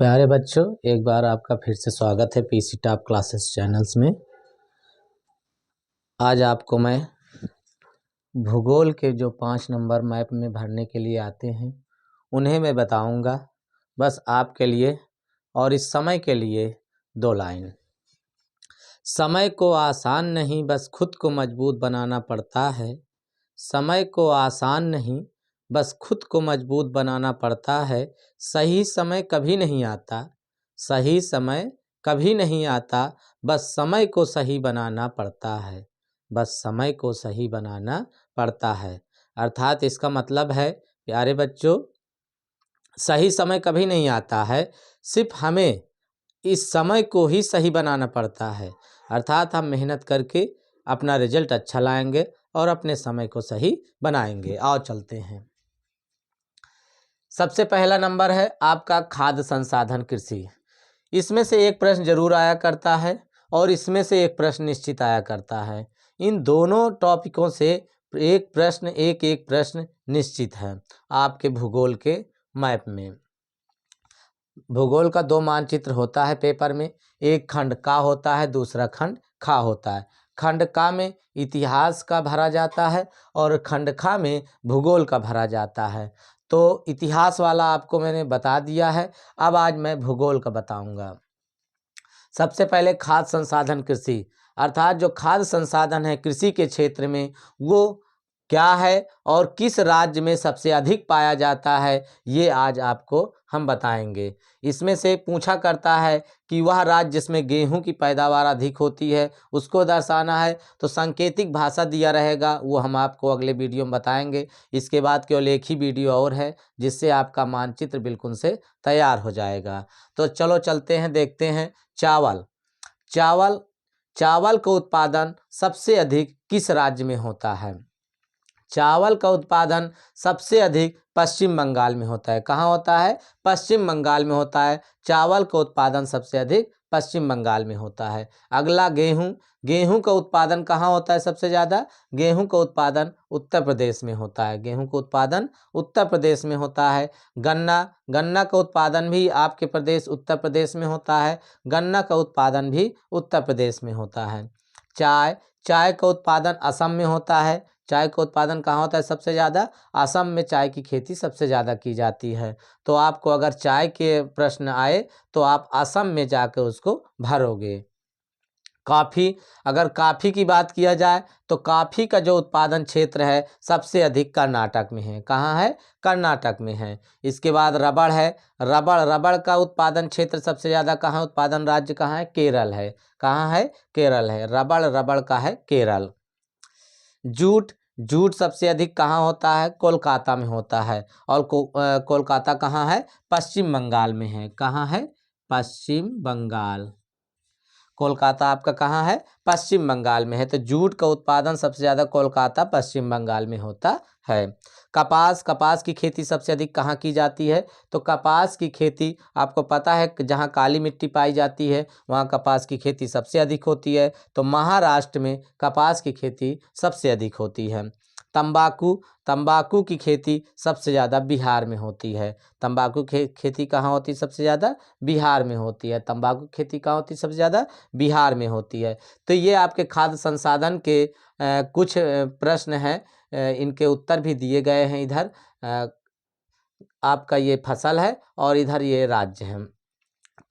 प्यारे बच्चों, एक बार आपका फिर से स्वागत है पीसी टॉप क्लासेस चैनल्स में। आज आपको मैं भूगोल के जो 5 नंबर मैप में भरने के लिए आते हैं उन्हें मैं बताऊंगा, बस आपके लिए और इस समय के लिए 2 लाइन। समय को आसान नहीं बस खुद को मजबूत बनाना पड़ता है। समय को आसान नहीं बस खुद को मजबूत बनाना पड़ता है। सही समय कभी नहीं आता, सही समय कभी नहीं आता, बस समय को सही बनाना पड़ता है, बस समय को सही बनाना पड़ता है। अर्थात इसका मतलब है प्यारे बच्चों, सही समय कभी नहीं आता है, सिर्फ हमें इस समय को ही सही बनाना पड़ता है। अर्थात हम मेहनत करके अपना रिजल्ट अच्छा लाएंगे और अपने समय को सही बनाएंगे। आओ चलते हैं। सबसे पहला नंबर है आपका खाद्य संसाधन कृषि। इसमें से एक प्रश्न जरूर आया करता है और इसमें से एक प्रश्न निश्चित आया करता है। इन दोनों टॉपिकों से एक प्रश्न निश्चित है आपके भूगोल के मैप में। भूगोल का 2 मानचित्र होता है पेपर में, एक खंड का होता है, दूसरा खंड खा होता है। खंड का में इतिहास का भरा जाता है और खंड खा में भूगोल का भरा जाता है। तो इतिहास वाला आपको मैंने बता दिया है, अब आज मैं भूगोल का बताऊंगा। सबसे पहले खाद्य संसाधन कृषि, अर्थात जो खाद्य संसाधन है कृषि के क्षेत्र में वो क्या है और किस राज्य में सबसे अधिक पाया जाता है, ये आज आपको हम बताएंगे। इसमें से पूछा करता है कि वह राज्य जिसमें गेहूं की पैदावार अधिक होती है उसको दर्शाना है, तो सांकेतिक भाषा दिया रहेगा, वो हम आपको अगले वीडियो में बताएंगे। इसके बाद केवल एक ही वीडियो और है जिससे आपका मानचित्र बिल्कुल से तैयार हो जाएगा। तो चलो चलते हैं, देखते हैं। चावल चावल चावल का उत्पादन सबसे अधिक किस राज्य में होता है? चावल का उत्पादन सबसे अधिक पश्चिम बंगाल में होता है। कहाँ होता है? पश्चिम बंगाल में होता है। चावल का उत्पादन सबसे अधिक पश्चिम बंगाल में होता है। अगला गेहूं। गेहूं का उत्पादन कहाँ होता है सबसे ज़्यादा? गेहूं का उत्पादन उत्तर प्रदेश में होता है। गेहूं का उत्पादन उत्तर प्रदेश में होता है। गन्ना गन्ना का उत्पादन भी आपके प्रदेश उत्तर प्रदेश में होता है। गन्ना का उत्पादन भी उत्तर प्रदेश में होता है। चाय चाय का उत्पादन असम में होता है। चाय का उत्पादन कहाँ होता है सबसे ज़्यादा? असम में चाय की खेती सबसे ज़्यादा की जाती है। तो आपको अगर चाय के प्रश्न आए तो आप असम में जाकर उसको भरोगे। कॉफ़ी, अगर कॉफ़ी की बात किया जाए तो कॉफ़ी का जो उत्पादन क्षेत्र है सबसे अधिक कर्नाटक में है। कहाँ है? कर्नाटक में है। इसके बाद रबड़ है। रबड़ का उत्पादन क्षेत्र सबसे ज़्यादा कहाँ, उत्पादन राज्य कहाँ है? केरल है। कहाँ है? केरल है। रबड़ का है केरल। जूट जूट सबसे अधिक कहाँ होता है? कोलकाता में होता है। और कोलकाता कहाँ है? पश्चिम बंगाल में है। कहाँ है? पश्चिम बंगाल। कोलकाता आपका कहाँ है? पश्चिम बंगाल में है। तो जूट का उत्पादन सबसे ज़्यादा कोलकाता पश्चिम बंगाल में होता है। कपास की खेती सबसे अधिक कहाँ की जाती है? तो कपास की खेती आपको पता है जहाँ काली मिट्टी पाई जाती है वहाँ कपास की खेती सबसे अधिक होती है। तो महाराष्ट्र में कपास की खेती सबसे अधिक होती है। तंबाकू की खेती सबसे ज़्यादा बिहार में होती है। तंबाकू खेती कहाँ होती है सबसे ज़्यादा? बिहार में होती है। तंबाकू खेती कहाँ होती है सबसे ज़्यादा? बिहार में होती है। तो ये आपके खाद्य संसाधन के कुछ प्रश्न हैं, इनके उत्तर भी दिए गए हैं। इधर आपका ये फसल है और इधर ये राज्य है।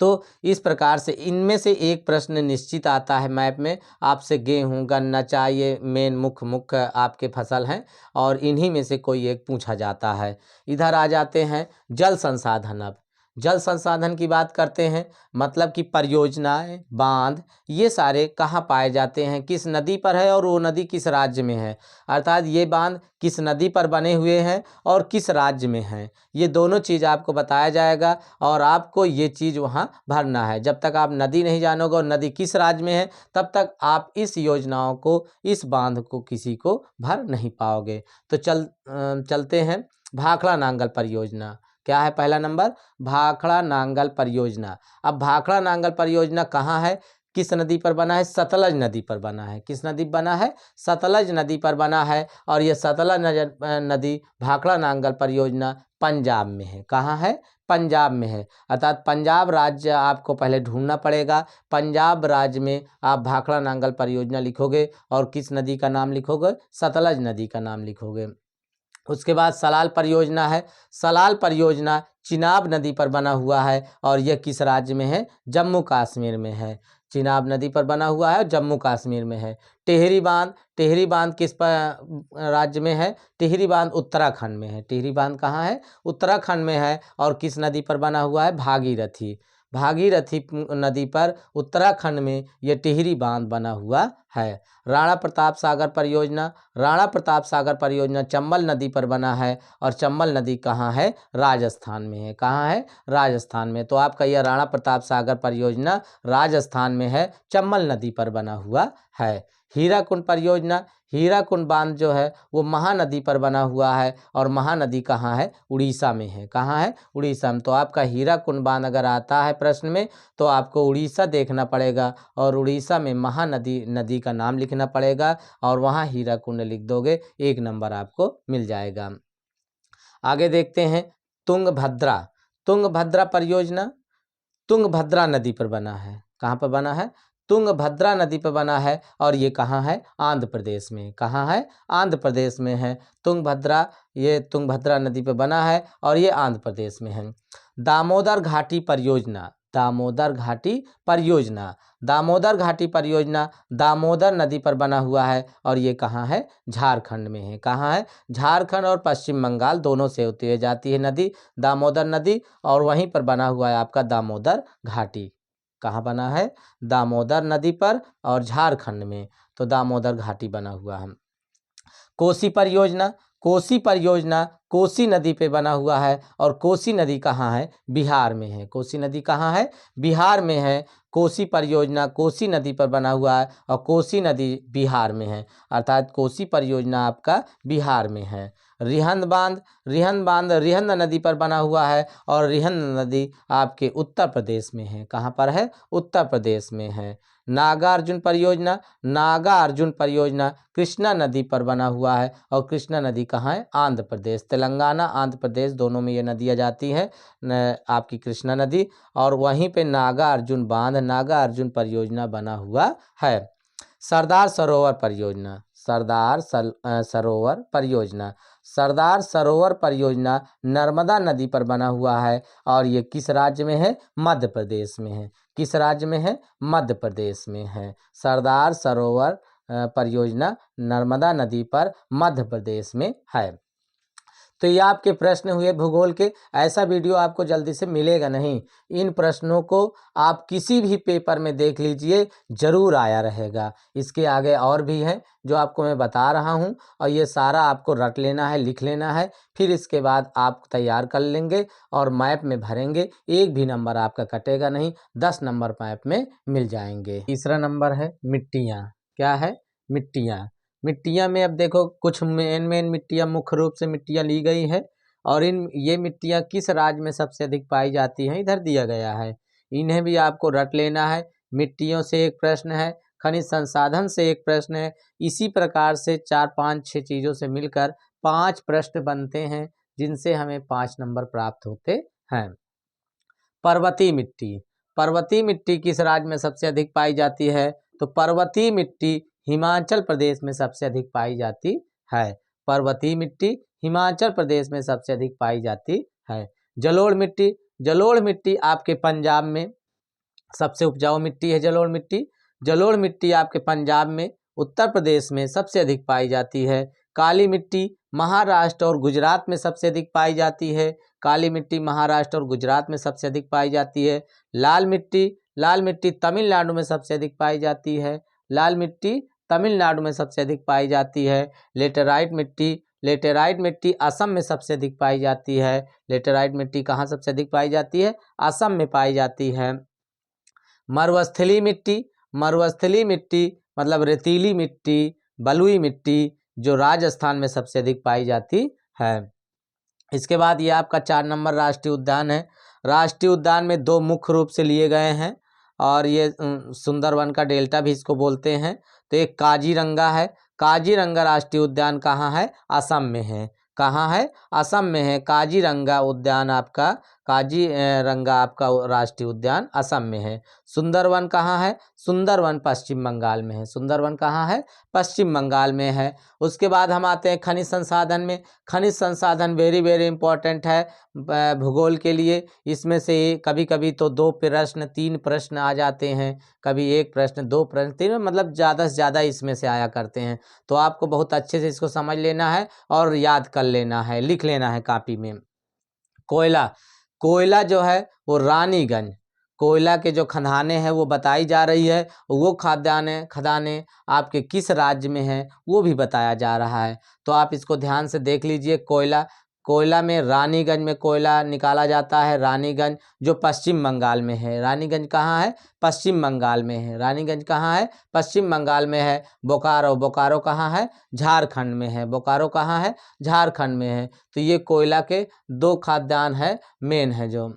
तो इस प्रकार से इनमें से एक प्रश्न निश्चित आता है मैप में आपसे। गेहूं, गन्ना, चाय ये मेन मुख्य आपके फसल हैं और इन्हीं में से कोई एक पूछा जाता है। इधर आ जाते हैं जल संसाधन। अब जल संसाधन की बात करते हैं, मतलब कि परियोजनाएं, बांध, ये सारे कहाँ पाए जाते हैं, किस नदी पर है और वो नदी किस राज्य में है। अर्थात ये बांध किस नदी पर बने हुए हैं और किस राज्य में हैं, ये दोनों चीज़ आपको बताया जाएगा और आपको ये चीज़ वहाँ भरना है। जब तक आप नदी नहीं जानोगे और नदी किस राज्य में है तब तक आप इस योजनाओं को, इस बांध को किसी को भर नहीं पाओगे। तो चलते हैं। भाखड़ा नांगल परियोजना क्या है? पहला नंबर भाखड़ा नांगल परियोजना। अब भाखड़ा नांगल परियोजना कहाँ है, किस नदी पर बना है? सतलज नदी पर बना है। किस नदी पर बना है? सतलज नदी पर बना है। और यह सतलज नदी भाखड़ा नांगल परियोजना पंजाब में है। कहाँ है? पंजाब में है। अर्थात पंजाब राज्य आपको पहले ढूंढना पड़ेगा। पंजाब राज्य में आप भाखड़ा नांगल परियोजना लिखोगे और किस नदी का नाम लिखोगे? सतलज नदी का नाम लिखोगे। उसके बाद सलाल परियोजना है। सलाल परियोजना चिनाब नदी पर बना हुआ है और यह किस राज्य में है? जम्मू कश्मीर में है। चिनाब नदी पर बना हुआ है और जम्मू कश्मीर में है। टिहरी बांध, टिहरी बांध किस राज्य में है? टिहरी बांध उत्तराखंड में है। टिहरी बांध कहाँ है? उत्तराखंड में है और किस नदी पर बना हुआ है? भागीरथी। भागीरथी नदी पर उत्तराखंड में यह टिहरी बांध बना हुआ है। राणा प्रताप सागर परियोजना, राणा प्रताप सागर परियोजना चंबल नदी पर बना है और चंबल नदी कहाँ है? राजस्थान में है। कहाँ है? राजस्थान में। तो आपका यह राणा प्रताप सागर परियोजना राजस्थान में है, चंबल नदी पर बना हुआ है। हीराकुंड परियोजना, हीराकुंड बांध जो है वो महानदी पर बना हुआ है और महानदी कहाँ है? उड़ीसा में है। कहाँ है? उड़ीसा में। तो आपका हीराकुंड बांध अगर आता है प्रश्न में तो आपको उड़ीसा देखना पड़ेगा और उड़ीसा में महानदी नदी का नाम लिखना पड़ेगा और वहाँ हीराकुंड लिख दोगे, 1 नंबर आपको मिल जाएगा। आगे देखते हैं तुंगभद्रा। तुंगभद्रा परियोजना तुंगभद्रा नदी पर बना है। कहाँ पर बना है? तुंगभद्रा नदी पर बना है और ये कहाँ है? आंध्र प्रदेश में। कहाँ है? आंध्र प्रदेश में है तुंगभद्रा। ये तुंगभद्रा नदी पर बना है और ये आंध्र प्रदेश में है। दामोदर घाटी परियोजना, दामोदर घाटी परियोजना, दामोदर घाटी परियोजना दामोदर नदी पर बना हुआ है और ये कहाँ है? झारखंड में है। कहाँ है? झारखंड और पश्चिम बंगाल दोनों से होती हुई जाती है नदी दामोदर नदी और वहीं पर बना हुआ है आपका दामोदर घाटी। कहाँ बना है? दामोदर नदी पर और झारखंड में। तो दामोदर घाटी बना हुआ है। कोसी परियोजना, कोसी परियोजना कोसी नदी पे बना हुआ है और कोसी नदी कहाँ है? बिहार में है। कोसी नदी कहाँ है? बिहार में है। कोसी परियोजना कोसी नदी पर बना हुआ है और कोसी नदी बिहार में है। अर्थात कोसी परियोजना आपका बिहार में है। रिहंद बांध, रिहंद बांध रिहंद नदी पर बना हुआ है और रिहंद नदी आपके उत्तर प्रदेश में है। कहाँ पर है? उत्तर प्रदेश में है। नागार्जुन परियोजना, नागार्जुन परियोजना कृष्णा नदी पर बना हुआ है और कृष्णा नदी कहाँ है? आंध्र प्रदेश। तेलंगाना आंध्र प्रदेश दोनों में ये नदियाँ जाती हैं आपकी कृष्णा नदी। और वहीं पे नागार्जुन बांध, नागार्जुन परियोजना बना हुआ है। सरदार सरोवर परियोजना, सरदार सरोवर परियोजना, सरदार सरोवर परियोजना नर्मदा नदी पर बना हुआ है और ये किस राज्य में है? मध्य प्रदेश में है। किस राज्य में है? मध्य प्रदेश में है। सरदार सरोवर परियोजना नर्मदा नदी पर मध्य प्रदेश में है। तो ये आपके प्रश्न हुए भूगोल के। ऐसा वीडियो आपको जल्दी से मिलेगा नहीं। इन प्रश्नों को आप किसी भी पेपर में देख लीजिए, जरूर आया रहेगा। इसके आगे और भी हैं जो आपको मैं बता रहा हूँ और ये सारा आपको रट लेना है, लिख लेना है। फिर इसके बाद आप तैयार कर लेंगे और मैप में भरेंगे, एक भी नंबर आपका कटेगा नहीं, 10 नंबर मैप में मिल जाएंगे। तीसरा नंबर है मिट्टियाँ। क्या है? मिट्टियाँ। मिट्टियाँ में अब देखो कुछ मेन मिट्टियाँ, मुख्य रूप से मिट्टियाँ ली गई है और ये मिट्टियाँ किस राज्य में सबसे अधिक पाई जाती हैं इधर दिया गया है। इन्हें भी आपको रट लेना है। मिट्टियों से एक प्रश्न है, खनिज संसाधन से एक प्रश्न है। इसी प्रकार से 4, 5, 6 चीज़ों से मिलकर 5 प्रश्न बनते हैं जिनसे हमें 5 नंबर प्राप्त होते हैं। पर्वतीय मिट्टी, पर्वतीय मिट्टी किस राज्य में सबसे अधिक पाई जाती है? तो पर्वतीय मिट्टी हिमाचल प्रदेश में सबसे अधिक पाई जाती है। पर्वतीय मिट्टी हिमाचल प्रदेश में सबसे अधिक पाई जाती है। जलोढ़ मिट्टी, जलोढ़ मिट्टी आपके पंजाब में सबसे उपजाऊ मिट्टी है। जलोढ़ मिट्टी, जलोढ़ मिट्टी आपके पंजाब में, उत्तर प्रदेश में सबसे अधिक पाई जाती है। काली मिट्टी महाराष्ट्र और गुजरात में सबसे अधिक पाई जाती है। काली मिट्टी महाराष्ट्र और गुजरात में सबसे अधिक पाई जाती है। लाल मिट्टी, लाल मिट्टी तमिलनाडु में सबसे अधिक पाई जाती है। लाल मिट्टी तमिलनाडु में सबसे अधिक पाई जाती है। लेटेराइट मिट्टी, लेटेराइट मिट्टी असम में सबसे अधिक पाई जाती है। लेटेराइट मिट्टी कहाँ सबसे अधिक पाई जाती है? असम में पाई जाती है। मरुस्थलीय मिट्टी, मरुस्थलीय मिट्टी मतलब रेतीली मिट्टी, बलुई मिट्टी जो राजस्थान में सबसे अधिक पाई जाती है। इसके बाद ये आपका 4 नंबर राष्ट्रीय उद्यान है। राष्ट्रीय उद्यान में 2 मुख्य रूप से लिए गए हैं और ये सुंदरवन का डेल्टा भी इसको बोलते हैं। तो एक काजीरंगा है। काजीरंगा राष्ट्रीय उद्यान कहाँ है? असम में है। कहाँ है? असम में है। काजीरंगा उद्यान आपका, काजीरंगा आपका राष्ट्रीय उद्यान असम में है। सुंदरवन कहाँ है? सुंदरवन पश्चिम बंगाल में है। सुंदरवन कहाँ है? पश्चिम बंगाल में है। उसके बाद हम आते हैं खनिज संसाधन में। खनिज संसाधन वेरी वेरी इंपॉर्टेंट है भूगोल के लिए। इसमें से कभी कभी तो 2 प्रश्न 3 प्रश्न आ जाते हैं, कभी 1 प्रश्न 2 प्रश्न 3, मतलब ज़्यादा से ज़्यादा इसमें से आया करते हैं। तो आपको बहुत अच्छे से इसको समझ लेना है और याद कर लेना है, लिख लेना है कॉपी में। कोयला, कोयला जो है वो रानीगंज, कोयला के जो खदानें हैं वो बताई जा रही है। वो खदानें आपके किस राज्य में हैं वो भी बताया जा रहा है। तो आप इसको ध्यान से देख लीजिए। कोयला, कोयला में रानीगंज में कोयला निकाला जाता है। रानीगंज जो पश्चिम बंगाल में है। रानीगंज कहाँ है? पश्चिम बंगाल में है। रानीगंज कहाँ है? पश्चिम बंगाल में है। बोकारो, बोकारो कहाँ है? झारखंड में है। बोकारो कहाँ है? झारखंड में है। तो ये कोयला के 2 खाद्यान्न है, मेन है जो।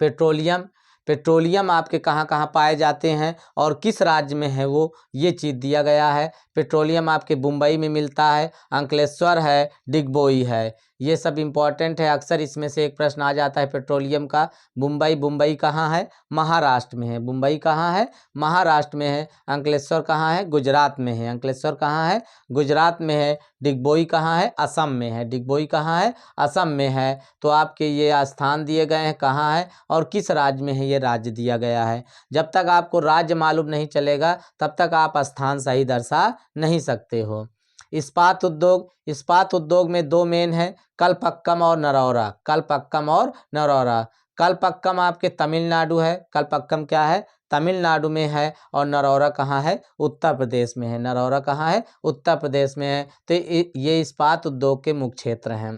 पेट्रोलियम, पेट्रोलियम आपके कहाँ कहाँ पाए जाते हैं और किस राज्य में है वो, ये चीज़ दिया गया है। पेट्रोलियम आपके मुंबई में मिलता है, अंकलेश्वर है, डिगबोई है। ये सब इम्पॉर्टेंट है, अक्सर इसमें से एक प्रश्न आ जाता है पेट्रोलियम का। मुंबई, मुंबई कहाँ है? महाराष्ट्र में है। मुंबई कहाँ है? महाराष्ट्र में है। अंकलेश्वर कहाँ है? गुजरात में है। अंकलेश्वर कहाँ है? गुजरात में है। डिगबोई कहाँ है? असम में है। डिगबोई कहाँ है? असम में है। तो आपके ये स्थान दिए गए हैं, कहाँ है और किस राज्य में है, ये राज्य दिया गया है। जब तक आपको राज्य मालूम नहीं चलेगा तब तक आप स्थान सही दर्शा नहीं सकते हो। इस्पात उद्योग, इस्पात उद्योग में 2 मेन है, कलपक्कम और नरौरा। कलपक्कम और नरौरा। कलपक्कम आपके तमिलनाडु है। कलपक्कम क्या है? तमिलनाडु में है। और नरौरा कहाँ है? उत्तर प्रदेश में है। नरौरा कहाँ है? उत्तर प्रदेश में है। तो ये इस्पात उद्योग के मुख्य क्षेत्र हैं।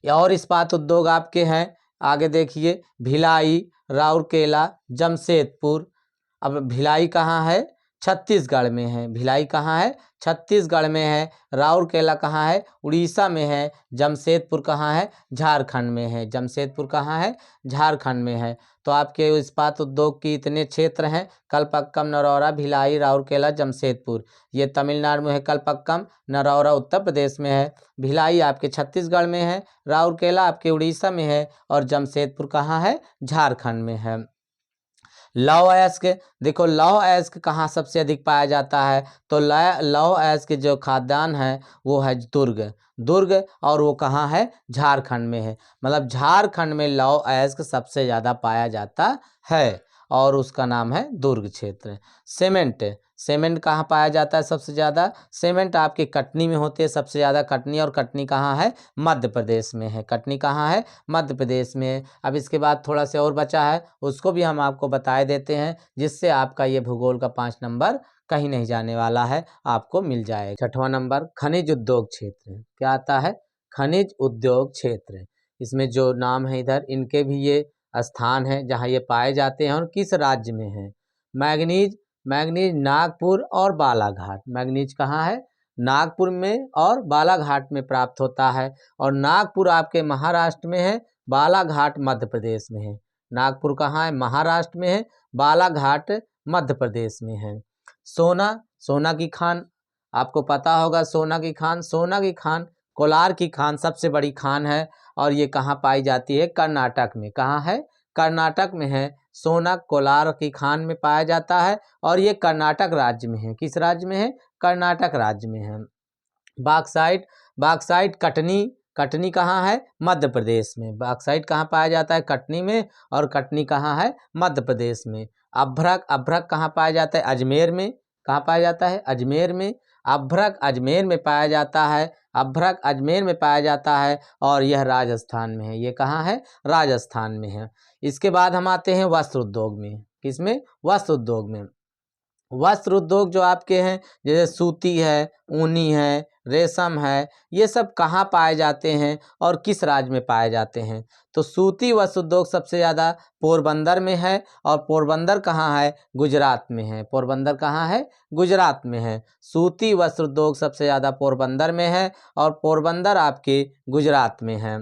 और इस्पात उद्योग आपके हैं, आगे देखिए, भिलाई, राउरकेला, जमशेदपुर। अब भिलाई कहाँ है? छत्तीसगढ़ में है। भिलाई कहाँ है? छत्तीसगढ़ में है। राउरकेला कहाँ है? उड़ीसा में है। जमशेदपुर कहाँ है? झारखंड में है। जमशेदपुर कहाँ है? झारखंड में है। तो आपके इस्पात उद्योग की इतने क्षेत्र हैं, कलपक्कम, नरौरा, भिलाई, राउरकेला, जमशेदपुर। ये तमिलनाडु में है कलपक्कम, नरौरा उत्तर प्रदेश में है, भिलाई आपके छत्तीसगढ़ में है, राउरकेला आपके उड़ीसा में है और जमशेदपुर कहाँ है? झारखंड में है। लौह अयस्क, देखो लौह अयस्क कहाँ सबसे अधिक पाया जाता है? तो लौह अयस्क जो खाद्यान्न है वो है दुर्ग। दुर्ग, और वो कहाँ है? झारखंड में है। मतलब झारखंड में लौह अयस्क सबसे ज़्यादा पाया जाता है और उसका नाम है दुर्ग क्षेत्र। सीमेंट, सीमेंट कहाँ पाया जाता है सबसे ज़्यादा? सीमेंट आपके कटनी में होती है सबसे ज़्यादा। कटनी, और कटनी कहाँ है? मध्य प्रदेश में है। कटनी कहाँ है? मध्य प्रदेश में। अब इसके बाद थोड़ा सा और बचा है, उसको भी हम आपको बताए देते हैं, जिससे आपका ये भूगोल का 5 नंबर कहीं नहीं जाने वाला है, आपको मिल जाएगा। 6वां नंबर खनिज उद्योग क्षेत्र। क्या आता है? खनिज उद्योग क्षेत्र। इसमें जो नाम है इधर, इनके भी ये स्थान है जहाँ ये पाए जाते हैं और किस राज्य में है। मैग्नीज, मैग्नीज नागपुर और बालाघाट। मैग्नीज कहाँ है? नागपुर में और बालाघाट में प्राप्त होता है। और नागपुर आपके महाराष्ट्र में है, बालाघाट मध्य प्रदेश में है। नागपुर कहाँ है? महाराष्ट्र में है, बालाघाट मध्य प्रदेश में है। सोना, सोना की खान आपको पता होगा। सोना की खान, सोना की खान, कोलार की खान सबसे बड़ी खान है और ये कहाँ पाई जाती है? कर्नाटक में। कहाँ है? कर्नाटक में है। सोना कोलार की खान में पाया जाता है और ये कर्नाटक राज्य में है। किस राज्य में है? कर्नाटक राज्य में है। बॉक्साइट, बॉक्साइट कटनी, कटनी कहाँ है? मध्य प्रदेश में। बॉक्साइट कहाँ पाया जाता है? कटनी में, और कटनी कहाँ है? मध्य प्रदेश में। अभ्रक, अभ्रक कहाँ पाया जाता है? अजमेर में। कहाँ पाया जाता है? अजमेर में। अभ्रक अजमेर में पाया जाता है। अभ्रक अजमेर में पाया जाता है और यह राजस्थान में है। ये कहाँ है? राजस्थान में है। इसके बाद हम आते हैं वस्त्र उद्योग में। किसमें? वस्त्र उद्योग में। वस्त्र उद्योग जो आपके हैं, जैसे सूती है, ऊनी है, रेशम है, ये सब कहाँ पाए जाते हैं और किस राज्य में पाए जाते हैं? तो सूती वस्त्र उद्योग सबसे ज़्यादा पोरबंदर में है। और पोरबंदर कहाँ है? गुजरात में है। पोरबंदर कहाँ है? गुजरात में है। सूती वस्त्र उद्योग सबसे ज़्यादा पोरबंदर में है और पोरबंदर आपके गुजरात में है।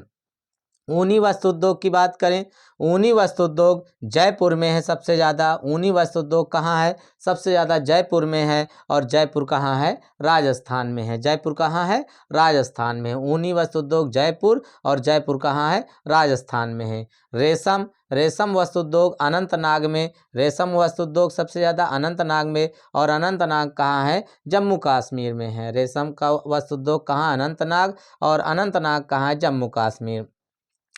ऊनी वस्त्र उद्योग की बात करें, ऊनी वस्त्र उद्योग जयपुर में है सबसे ज़्यादा। ऊनी वस्त्र उद्योग कहाँ है? सबसे ज़्यादा जयपुर में है। और जयपुर कहाँ है? राजस्थान में है। जयपुर कहाँ है? राजस्थान में है। ऊनी वस्त्र उद्योग जयपुर, और जयपुर कहाँ है? राजस्थान में है। रेशम, रेशम वस्त्र उद्योग अनंतनाग में। रेशम वस्त्र उद्योग सबसे ज़्यादा अनंतनाग में, और अनंतनाग कहाँ है? जम्मू कश्मीर में है। रेशम का वस्त्र उद्योग कहाँ? अनंतनाग, और अनंतनाग कहाँ है? जम्मू कश्मीर।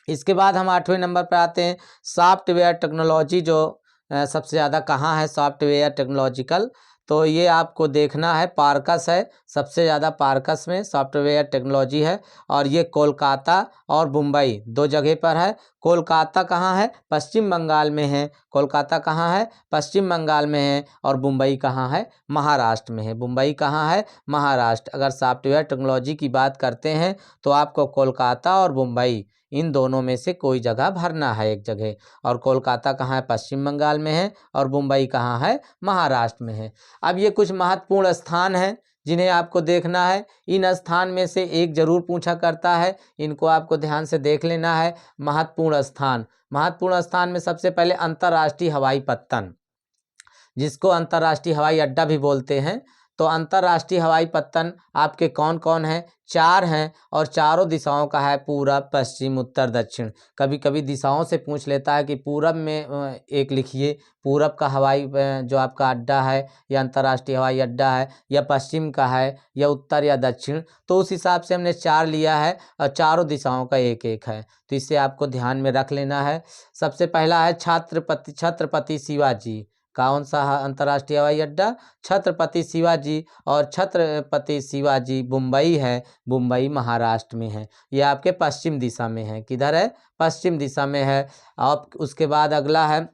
इसके बाद हम 8वें नंबर पर आते हैं, सॉफ्टवेयर टेक्नोलॉजी जो सबसे ज़्यादा कहाँ है? सॉफ्टवेयर टेक्नोलॉजिकल, तो ये आपको देखना है, पार्कस है सबसे ज़्यादा, पार्कस में सॉफ्टवेयर टेक्नोलॉजी है। और ये कोलकाता और मुंबई दो जगह पर है। कोलकाता कहाँ है? पश्चिम बंगाल में है। कोलकाता कहाँ है? पश्चिम बंगाल में है। और मुंबई कहाँ है? महाराष्ट्र में है। मुंबई कहाँ है? महाराष्ट्र। अगर सॉफ्टवेयर टेक्नोलॉजी की बात करते हैं तो आपको कोलकाता और मुंबई, इन दोनों में से कोई जगह भरना है, एक जगह। और कोलकाता कहाँ है? पश्चिम बंगाल में है। और मुंबई कहाँ है? महाराष्ट्र में है। अब ये कुछ महत्वपूर्ण स्थान हैं जिन्हें आपको देखना है। इन स्थान में से एक जरूर पूछा करता है, इनको आपको ध्यान से देख लेना है। महत्वपूर्ण स्थान, महत्वपूर्ण स्थान में सबसे पहले अंतर्राष्ट्रीय हवाई पत्तन, जिसको अंतर्राष्ट्रीय हवाई अड्डा भी बोलते हैं। तो अंतर्राष्ट्रीय हवाई पत्तन आपके कौन कौन हैं? 4 हैं, और चारों दिशाओं का है, पूरब, पश्चिम, उत्तर, दक्षिण। कभी कभी दिशाओं से पूछ लेता है कि पूरब में एक लिखिए, पूरब का हवाई जो आपका अड्डा है या अंतर्राष्ट्रीय हवाई अड्डा है, या पश्चिम का है, या उत्तर या दक्षिण। तो उस हिसाब से हमने 4 लिया है, और चारों दिशाओं का एक एक है। तो इसे आपको ध्यान में रख लेना है। सबसे पहला है छत्रपति शिवाजी। कौन सा अंतर्राष्ट्रीय हवाई अड्डा? छत्रपति शिवाजी। और छत्रपति शिवाजी मुंबई है, मुंबई महाराष्ट्र में है। ये आपके पश्चिम दिशा में है। किधर है? पश्चिम दिशा में है। अब उसके बाद अगला है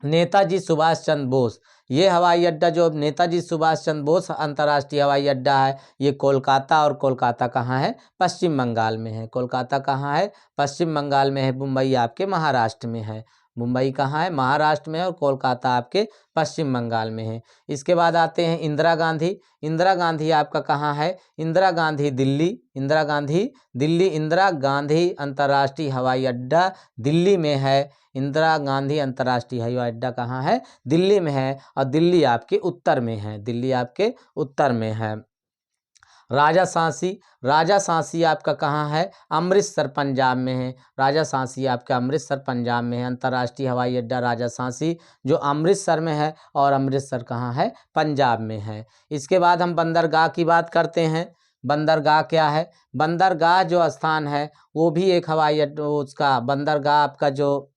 नेताजी सुभाष चंद्र बोस। ये हवाई अड्डा जो नेताजी सुभाष चंद्र बोस अंतर्राष्ट्रीय हवाई अड्डा है, ये कोलकाता, और कोलकाता कहाँ है? पश्चिम बंगाल में है। कोलकाता कहाँ है? पश्चिम बंगाल में है। मुंबई आपके महाराष्ट्र में है। मुंबई कहाँ है? महाराष्ट्र में है। और कोलकाता आपके पश्चिम बंगाल में है। इसके बाद आते हैं इंदिरा गांधी। इंदिरा गांधी आपका कहाँ है? इंदिरा गांधी दिल्ली। इंदिरा गांधी दिल्ली, इंदिरा गांधी अंतर्राष्ट्रीय हवाई अड्डा दिल्ली में है। इंदिरा गांधी अंतर्राष्ट्रीय हवाई अड्डा कहाँ है? दिल्ली में है। और दिल्ली आपके उत्तर में है। दिल्ली आपके उत्तर में है। राजा सांसी, राजा सांसी आपका कहाँ है? अमृतसर पंजाब में है। राजा सांसी आपका अमृतसर पंजाब में है। अंतर्राष्ट्रीय हवाई अड्डा राजा सांसी जो अमृतसर में है, और अमृतसर कहाँ है? पंजाब में है। इसके बाद हम बंदरगाह की बात करते हैं। बंदरगाह क्या है? बंदरगाह जो स्थान है वो भी एक हवाई अड्डा, उसका बंदरगाह आपका जो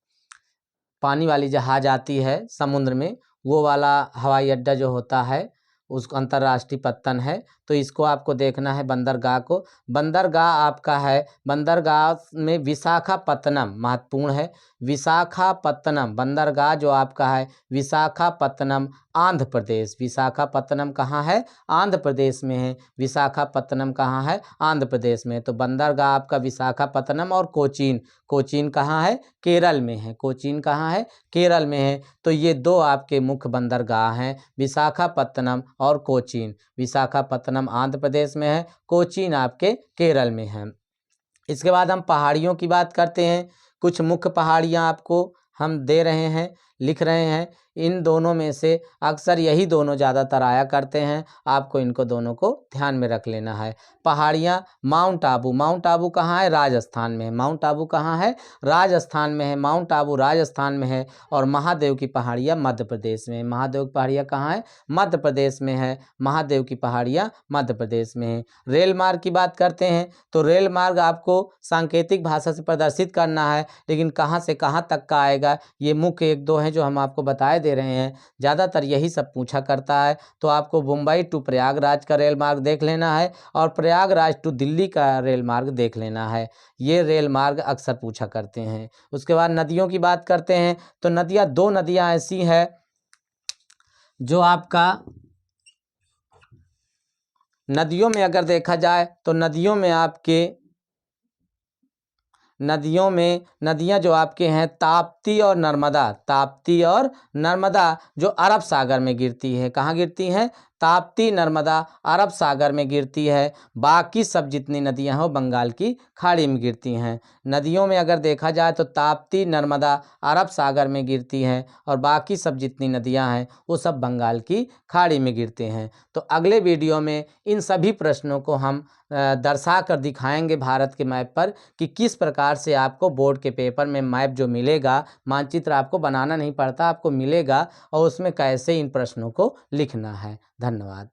पानी वाली जहाज आती है समुद्र में, वो वाला हवाई अड्डा जो होता है उसको अंतर्राष्ट्रीय पत्तन है। तो इसको आपको देखना है, बंदरगाह को। बंदरगाह आपका है, बंदरगाह में विशाखापत्तनम महत्वपूर्ण है। विशाखापत्तनम बंदरगाह जो आपका है, विशाखापत्तनम आंध्र प्रदेश। विशाखापत्तनम कहाँ है? आंध्र प्रदेश में है। विशाखापत्तनम कहाँ है? आंध्र प्रदेश में। तो बंदरगाह आपका विशाखापत्तनम। और कोचीन, कोचीन कहाँ है? केरल में है। कोचीन कहाँ है? केरल में है। तो ये दो आपके मुख्य बंदरगाह हैं, विशाखापत्तनम और कोचीन। विशाखापत्तनम आंध्र प्रदेश में है, कोचीन आपके केरल में है। इसके बाद हम पहाड़ियों की बात करते हैं। कुछ मुख्य पहाड़ियाँ आपको हम दे रहे हैं, लिख रहे हैं। इन दोनों में से अक्सर यही दोनों ज़्यादातर आया करते हैं, आपको इनको दोनों को ध्यान में रख लेना है। पहाड़ियाँ, माउंट आबू। माउंट आबू कहाँ है? राजस्थान में है। माउंट आबू कहाँ है? राजस्थान में है। माउंट आबू राजस्थान में है। और महादेव की पहाड़ियाँ मध्य प्रदेश में है। महादेव की पहाड़ियाँ कहाँ है? मध्य प्रदेश में है। महादेव की पहाड़ियाँ मध्य प्रदेश में है। रेल मार्ग की बात करते हैं तो रेल मार्ग आपको सांकेतिक भाषा से प्रदर्शित करना है, लेकिन कहाँ से कहाँ तक का आएगा, ये मुख्य 1-2 हैं जो हम आपको बताए दे रहे हैं। ज़्यादातर यही सब पूछा करता है। तो आपको मुंबई टू प्रयागराज का रेल मार्ग देख लेना है, और प्रयागराज टू दिल्ली का रेल मार्ग देख लेना है। ये रेल मार्ग अक्सर पूछा करते हैं। उसके बाद नदियों की बात करते हैं तो नदियाँ, 2 नदियाँ ऐसी हैं जो आपका, नदियों में अगर देखा जाए तो नदियों में आपके, नदियाँ जो आपके हैं ताप्ती और नर्मदा। ताप्ती और नर्मदा जो अरब सागर में गिरती है। कहाँ गिरती हैं? ताप्ती नर्मदा अरब सागर में गिरती है, बाकी सब जितनी नदियां हैं वो बंगाल की खाड़ी में गिरती हैं। नदियों में अगर देखा जाए तो ताप्ती नर्मदा अरब सागर में गिरती हैं और बाकी सब जितनी नदियां हैं वो सब बंगाल की खाड़ी में गिरते हैं। तो अगले वीडियो में इन सभी प्रश्नों को हम दर्शा कर दिखाएंगे भारत के मैप पर कि किस प्रकार से आपको बोर्ड के पेपर में मैप जो मिलेगा, मानचित्र आपको बनाना नहीं पड़ता, आपको मिलेगा और उसमें कैसे इन प्रश्नों को लिखना है। धन्यवाद।